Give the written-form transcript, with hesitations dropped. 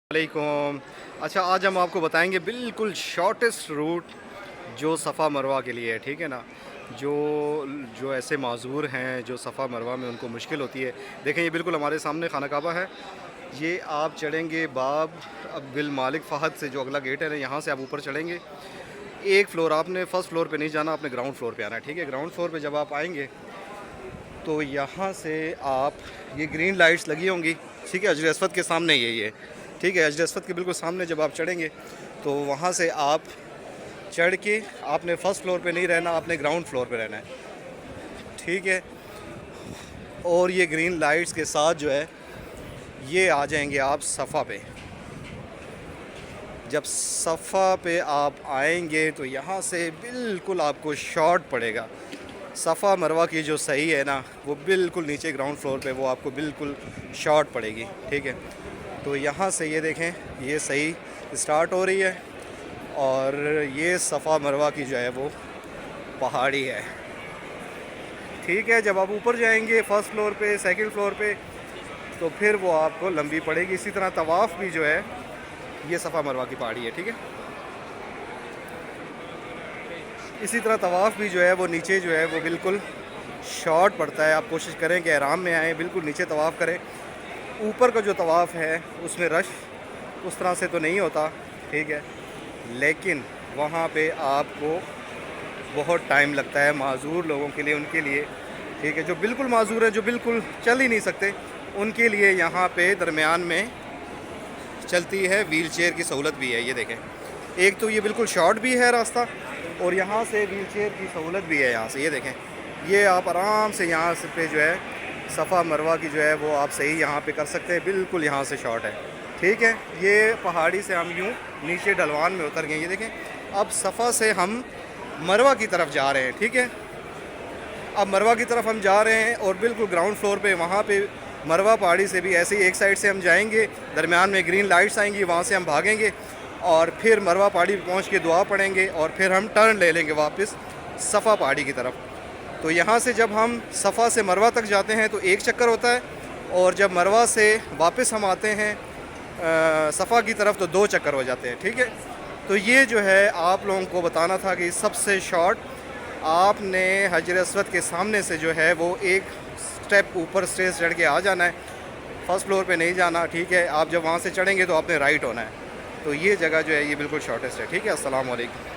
वालेकुम। अच्छा, आज हम आपको बताएंगे बिल्कुल शॉर्टेस्ट रूट जो सफ़ा मरवा के लिए है, ठीक है ना। जो जो ऐसे माज़ूर हैं जो सफ़ा मरवा में उनको मुश्किल होती है। देखें, ये बिल्कुल हमारे सामने खाना काबा है। ये आप चढ़ेंगे बाब बिल मालिक फ़हद से, जो अगला गेट है ना, यहाँ से आप ऊपर चढ़ेंगे। एक फ्लोर आपने फ़र्स्ट फ्लोर पे नहीं जाना, आपने ग्राउंड फ्लोर पे आना है, ठीक है। ग्राउंड फ्लोर पे जब आप आएंगे तो यहाँ से आप, ये ग्रीन लाइट्स लगी होंगी, ठीक है, हजर असवद के सामने यही है, ठीक है। हजर असवद के बिल्कुल सामने जब आप चढ़ेंगे तो वहाँ से आप चढ़ के आपने फ़र्स्ट फ्लोर पे नहीं रहना, आपने ग्राउंड फ्लोर पे रहना है, ठीक है। और ये ग्रीन लाइट्स के साथ जो है ये आ जाएंगे आप सफ़ा पे। जब सफ़ा पे आप आएंगे तो यहाँ से बिल्कुल आपको शॉर्ट पड़ेगा। सफ़ा मरवा की जो सही है ना, वो बिल्कुल नीचे ग्राउंड फ्लोर पे, वो आपको बिल्कुल शॉर्ट पड़ेगी, ठीक है। तो यहाँ से ये देखें, ये सही स्टार्ट हो रही है और ये सफ़ा मरवा की जो है वो पहाड़ी है, ठीक है। जब आप ऊपर जाएंगे फ़र्स्ट फ्लोर पे, सेकंड फ्लोर पे, तो फिर वो आपको लंबी पड़ेगी। इसी तरह तवाफ़ भी जो है ये सफ़ा मरवा की पहाड़ी है, ठीक है। इसी तरह तवाफ़ भी जो है वो नीचे जो है वो बिल्कुल शॉर्ट पड़ता है। आप कोशिश करें कि आराम में आएँ, बिल्कुल नीचे तवाफ़ करें। ऊपर का जो तवाफ़ है उसमें रश उस तरह से तो नहीं होता, ठीक है, लेकिन वहाँ पे आपको बहुत टाइम लगता है माज़ूर लोगों के लिए, उनके लिए, ठीक है। जो बिल्कुल माज़ूर है, जो बिल्कुल चल ही नहीं सकते, उनके लिए यहाँ पे दरमियान में चलती है व्हील चेयर की सहूलत भी है। ये देखें, एक तो ये बिल्कुल शॉर्ट भी है रास्ता और यहाँ से व्हील चेयर की सहूलत भी है। यहाँ से ये देखें, ये आप आराम से यहाँ से पे जो है सफ़ा मरवा की जो है वो आप सही यहाँ पे कर सकते हैं। बिल्कुल यहाँ से शॉर्ट है, ठीक है। ये पहाड़ी से हम यूँ नीचे ढलवान में उतर गए। ये देखें, अब सफ़ा से हम मरवा की तरफ जा रहे हैं, ठीक है। अब मरवा की तरफ हम जा रहे हैं और बिल्कुल ग्राउंड फ्लोर पे, वहाँ पे मरवा पहाड़ी से भी ऐसे ही एक साइड से हम जाएंगे, दरमियान में ग्रीन लाइट्स आएंगी, वहाँ से हम भागेंगे और फिर मरवा पहाड़ी पे पहुँच के दुआ पढ़ेंगे और फिर हम टर्न ले लेंगे वापस सफ़ा पहाड़ी की तरफ। तो यहाँ से जब हम सफ़ा से मरवा तक जाते हैं तो एक चक्कर होता है, और जब मरवा से वापस हम आते हैं सफ़ा की तरफ तो 2 चक्कर हो जाते हैं, ठीक है। तो ये जो है आप लोगों को बताना था कि सबसे शॉर्ट, आपने हजर असवद के सामने से जो है वो एक स्टेप ऊपर स्टेज चढ़ के आ जाना है, फ़र्स्ट फ्लोर पे नहीं जाना, ठीक है। आप जब वहाँ से चढ़ेंगे तो आपने राइट होना है। तो ये जगह जो है ये बिल्कुल शॉर्टेस्ट है, ठीक है। अस्सलाम वालेकुम।